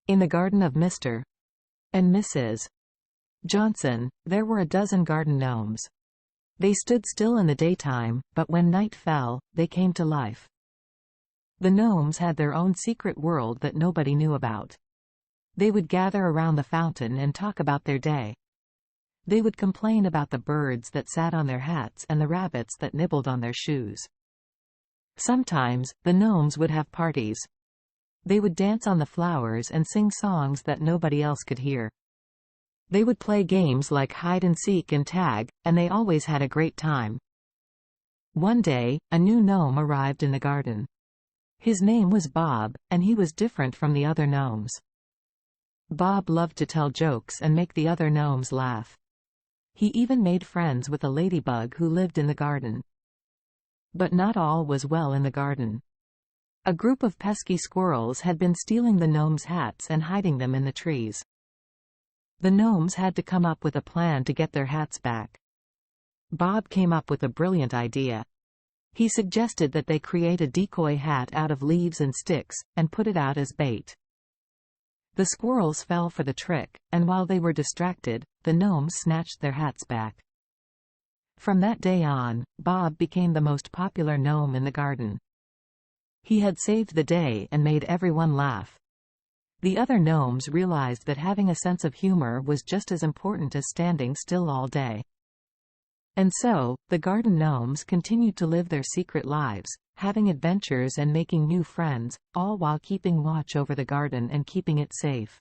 In the garden of Mr. and Mrs. Johnson, there were a dozen garden gnomes. They stood still in the daytime, but when night fell, they came to life. The gnomes had their own secret world that nobody knew about. They would gather around the fountain and talk about their day. They would complain about the birds that sat on their hats and the rabbits that nibbled on their shoes. Sometimes, the gnomes would have parties. They would dance on the flowers and sing songs that nobody else could hear. They would play games like hide and seek and tag, and they always had a great time. One day, a new gnome arrived in the garden. His name was Bob, and he was different from the other gnomes. Bob loved to tell jokes and make the other gnomes laugh. He even made friends with a ladybug who lived in the garden. But not all was well in the garden. A group of pesky squirrels had been stealing the gnomes' hats and hiding them in the trees. The gnomes had to come up with a plan to get their hats back. Bob came up with a brilliant idea. He suggested that they create a decoy hat out of leaves and sticks, and put it out as bait. The squirrels fell for the trick, and while they were distracted, the gnomes snatched their hats back. From that day on, Bob became the most popular gnome in the garden. He had saved the day and made everyone laugh. The other gnomes realized that having a sense of humor was just as important as standing still all day. And so, the garden gnomes continued to live their secret lives, having adventures and making new friends, all while keeping watch over the garden and keeping it safe.